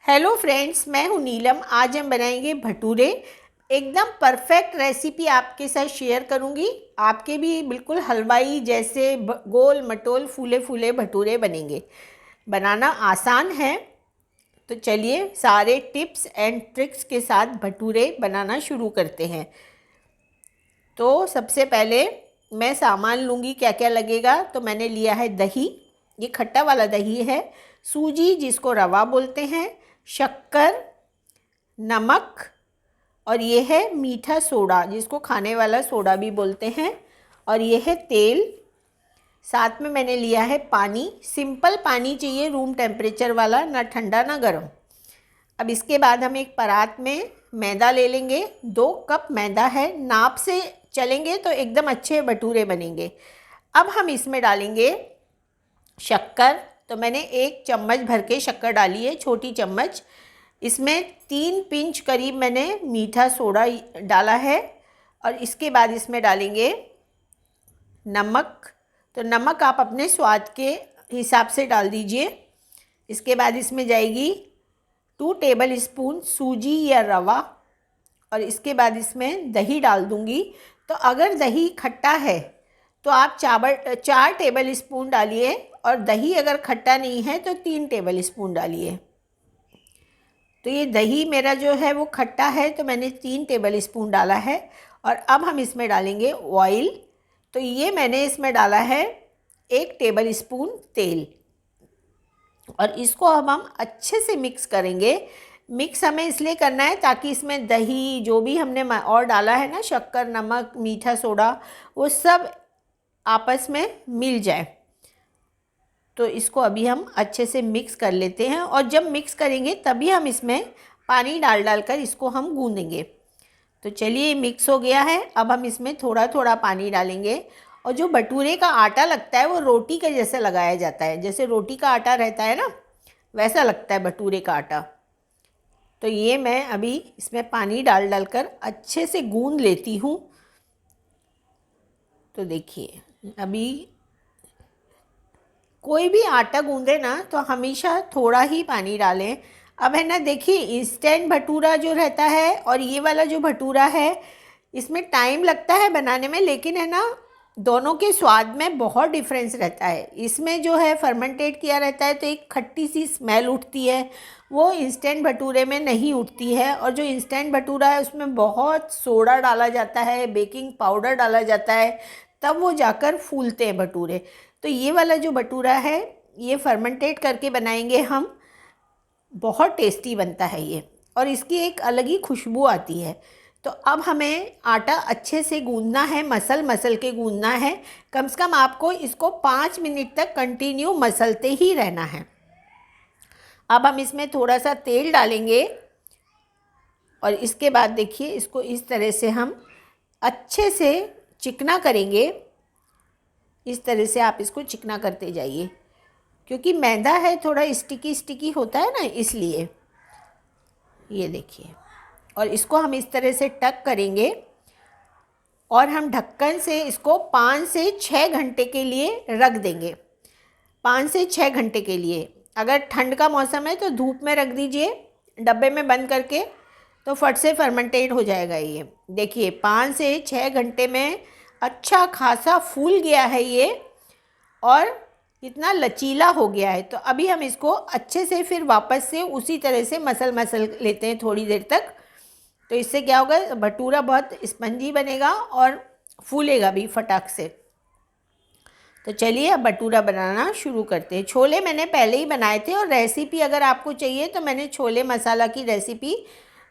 Hello friends, मैं हूँ नीलम। आज हम बनाएंगे भटूरे। एकदम परफेक्ट रेसिपी आपके साथ शेयर करूँगी। आपके भी बिल्कुल हलवाई जैसे गोल मटोल फूले फूले भटूरे बनेंगे। बनाना आसान है। तो चलिए सारे टिप्स एंड ट्रिक्स के साथ भटूरे बनाना शुरू करते हैं। तो सबसे पहले मैं सामान लूँगी, क्या क्या लगेगा। तो मैंने लिया है दही, ये खट्टा वाला दही है। सूजी जिसको रवा बोलते हैं, शक्कर, नमक, और ये है मीठा सोडा जिसको खाने वाला सोडा भी बोलते हैं, और ये है तेल। साथ में मैंने लिया है पानी। सिंपल पानी चाहिए, रूम टेम्परेचर वाला, ना ठंडा ना गर्म। अब इसके बाद हम एक परात में मैदा ले लेंगे। 2 कप मैदा है, नाप से चलेंगे तो एकदम अच्छे भटूरे बनेंगे। अब हम इसमें डालेंगे शक्कर। तो मैंने 1 चम्मच भर के शक्कर डाली है, छोटी चम्मच। इसमें 3 पिंच करीब मैंने मीठा सोडा डाला है। और इसके बाद इसमें डालेंगे नमक। तो नमक आप अपने स्वाद के हिसाब से डाल दीजिए। इसके बाद इसमें जाएगी 2 टेबल स्पून सूजी या रवा, और इसके बाद इसमें दही डाल दूंगी। तो अगर दही खट्टा है तो आप 4 टेबल स्पून डालिए, और दही अगर खट्टा नहीं है तो 3 टेबल स्पून डालिए। तो ये दही मेरा जो है वो खट्टा है, तो मैंने 3 टेबल स्पून डाला है। और अब हम इसमें डालेंगे ऑयल। तो ये मैंने इसमें डाला है 1 टेबल स्पून तेल, और इसको अब हम अच्छे से मिक्स करेंगे। मिक्स हमें इसलिए करना है ताकि इसमें दही जो भी हमने और डाला है ना, शक्कर, नमक, मीठा सोडा, वो सब आपस में मिल जाए। तो इसको अभी हम अच्छे से मिक्स कर लेते हैं, और जब मिक्स करेंगे तभी हम इसमें पानी डाल कर इसको हम गूंदेंगे। तो चलिए मिक्स हो गया है। अब हम इसमें थोड़ा थोड़ा पानी डालेंगे। और जो भटूरे का आटा लगता है वो रोटी के जैसे लगाया जाता है, जैसे रोटी का आटा रहता है ना, वैसा लगता है भटूरे का आटा। तो ये मैं अभी इसमें पानी डाल कर अच्छे से गूंद लेती हूँ। तो देखिए, अभी कोई भी आटा गूंदे ना तो हमेशा थोड़ा ही पानी डालें। अब है ना, देखिए इंस्टेंट भटूरा जो रहता है और ये वाला जो भटूरा है, इसमें टाइम लगता है बनाने में, लेकिन है ना, दोनों के स्वाद में बहुत डिफरेंस रहता है। इसमें जो है फर्मेंटेट किया रहता है तो एक खट्टी सी स्मेल उठती है, वो इंस्टेंट भटूरे में नहीं उठती है। और जो इंस्टेंट भटूरा है उसमें बहुत सोडा डाला जाता है, बेकिंग पाउडर डाला जाता है, तब वो जाकर फूलते हैं भटूरे। तो ये वाला जो भटूरा है ये फर्मेंटेट करके बनाएंगे हम, बहुत टेस्टी बनता है ये, और इसकी एक अलग ही खुशबू आती है। तो अब हमें आटा अच्छे से गूंदना है, मसल मसल के गूंदना है। कम से कम आपको इसको 5 मिनट तक कंटिन्यू मसलते ही रहना है। अब हम इसमें थोड़ा सा तेल डालेंगे, और इसके बाद देखिए इसको इस तरह से हम अच्छे से चिकना करेंगे। इस तरह से आप इसको चिकना करते जाइए, क्योंकि मैदा है थोड़ा स्टिकी स्टिकी होता है ना, इसलिए। ये देखिए, और इसको हम इस तरह से टक करेंगे, और हम ढक्कन से इसको 5 से 6 घंटे के लिए रख देंगे। 5 से 6 घंटे के लिए। अगर ठंड का मौसम है तो धूप में रख दीजिए डब्बे में बंद करके, तो फट से फर्मेंटेट हो जाएगा ये। देखिए 5 से 6 घंटे में अच्छा खासा फूल गया है ये, और इतना लचीला हो गया है। तो अभी हम इसको अच्छे से फिर वापस से उसी तरह से मसल लेते हैं थोड़ी देर तक। तो इससे क्या होगा, भटूरा बहुत स्पंजी बनेगा और फूलेगा भी फटाक से। तो चलिए अब भटूरा बनाना शुरू करते हैं। छोले मैंने पहले ही बनाए थे, और रेसिपी अगर आपको चाहिए तो मैंने छोले मसाला की रेसिपी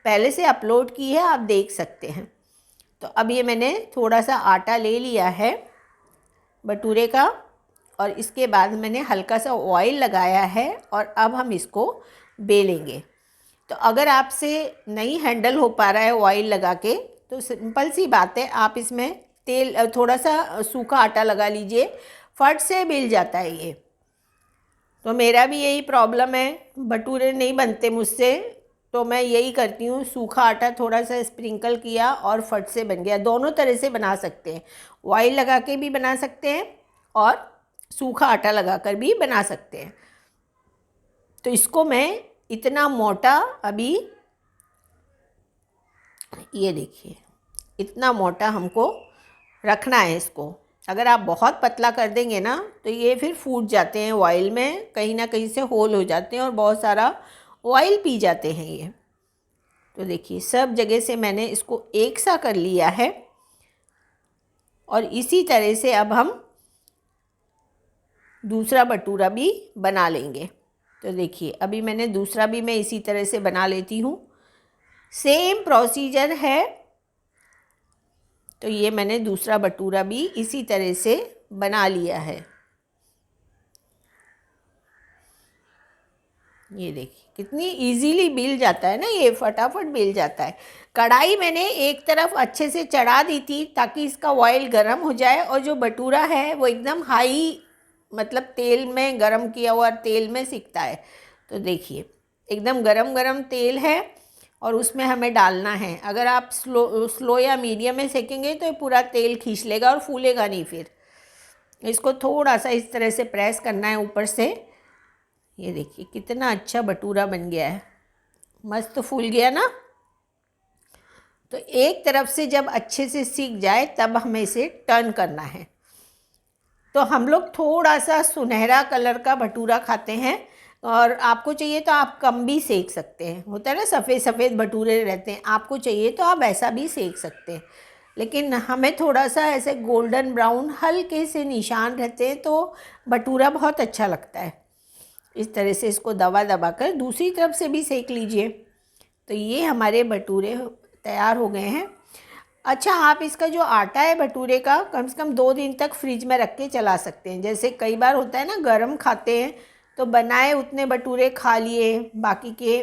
पहले से अपलोड की है, आप देख सकते हैं। तो अब ये मैंने थोड़ा सा आटा ले लिया है भटूरे का, और इसके बाद मैंने हल्का सा ऑयल लगाया है, और अब हम इसको बेलेंगे। तो अगर आपसे नहीं हैंडल हो पा रहा है ऑयल लगा के, तो सिंपल सी बात है, आप इसमें तेल थोड़ा सा सूखा आटा लगा लीजिए, फट से बेल जाता है ये। तो मेरा भी यही प्रॉब्लम है, भटूरे नहीं बनते मुझसे, तो मैं यही करती हूँ, सूखा आटा थोड़ा सा स्प्रिंकल किया और फट से बन गया। दोनों तरह से बना सकते हैं, ऑयल लगा के भी बना सकते हैं और सूखा आटा लगाकर भी बना सकते हैं। तो इसको मैं इतना मोटा अभी, ये देखिए इतना मोटा हमको रखना है इसको। अगर आप बहुत पतला कर देंगे ना तो ये फिर फूट जाते हैं ऑयल में, कहीं ना कहीं से होल हो जाते हैं और बहुत सारा ऑयल पी जाते हैं ये। तो देखिए सब जगह से मैंने इसको एक सा कर लिया है और इसी तरह से अब हम दूसरा भटूरा भी बना लेंगे। तो देखिए अभी मैंने दूसरा भी मैं इसी तरह से बना लेती हूँ, सेम प्रोसीजर है। तो ये मैंने दूसरा भटूरा भी इसी तरह से बना लिया है। ये देखिए कितनी इजीली बिल जाता है ना, ये फटाफट बिल जाता है। कढ़ाई मैंने एक तरफ अच्छे से चढ़ा दी थी ताकि इसका ऑयल गर्म हो जाए, और जो भटूरा है वो एकदम हाई मतलब तेल में, गरम किया हुआ तेल में सिकता है। तो देखिए एकदम गरम गरम तेल है और उसमें हमें डालना है। अगर आप स्लो या मीडियम में सेकेंगे तो ये पूरा तेल खींच लेगा और फूलेगा नहीं। फिर इसको थोड़ा सा इस तरह से प्रेस करना है ऊपर से। ये देखिए कितना अच्छा भटूरा बन गया है, मस्त फूल गया ना। तो एक तरफ से जब अच्छे से सीख जाए तब हमें इसे टर्न करना है। तो हम लोग थोड़ा सा सुनहरा कलर का भटूरा खाते हैं, और आपको चाहिए तो आप कम भी सेक सकते हैं। होता है ना सफ़ेद सफ़ेद भटूरे रहते हैं, आपको चाहिए तो आप ऐसा भी सेक सकते हैं। लेकिन हमें थोड़ा सा ऐसे गोल्डन ब्राउन हल्के से निशान रहते हैं तो भटूरा बहुत अच्छा लगता है। इस तरह से इसको दबा दबा कर दूसरी तरफ से भी सेक लीजिए। तो ये हमारे भटूरे तैयार हो गए हैं। अच्छा, आप इसका जो आटा है भटूरे का कम से कम 2 दिन तक फ्रिज में रख के चला सकते हैं। जैसे कई बार होता है ना गरम खाते हैं तो बनाए उतने भटूरे खा लिए, बाकी के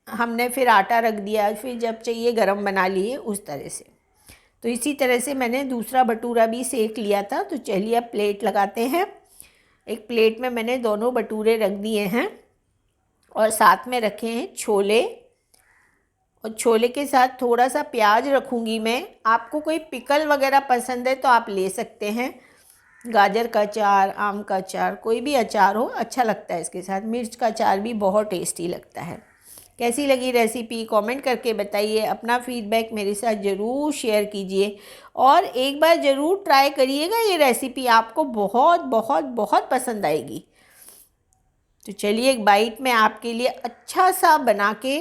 हमने फिर आटा रख दिया, फिर जब चाहिए गरम बना लिए, उस तरह से। तो इसी तरह से मैंने दूसरा भटूरा भी सेक लिया था। तो चलिए अब प्लेट लगाते हैं। एक प्लेट में मैंने दोनों भटूरे रख दिए हैं और साथ में रखे हैं छोले, और छोले के साथ थोड़ा सा प्याज रखूँगी मैं। आपको कोई पिकल वगैरह पसंद है तो आप ले सकते हैं, गाजर का अचार, आम का अचार, कोई भी अचार हो अच्छा लगता है इसके साथ। मिर्च का अचार भी बहुत टेस्टी लगता है। कैसी लगी रेसिपी कमेंट करके बताइए। अपना फीडबैक मेरे साथ ज़रूर शेयर कीजिए और एक बार ज़रूर ट्राई करिएगा ये रेसिपी, आपको बहुत बहुत बहुत पसंद आएगी। तो चलिए एक बाइट में आपके लिए अच्छा सा बना के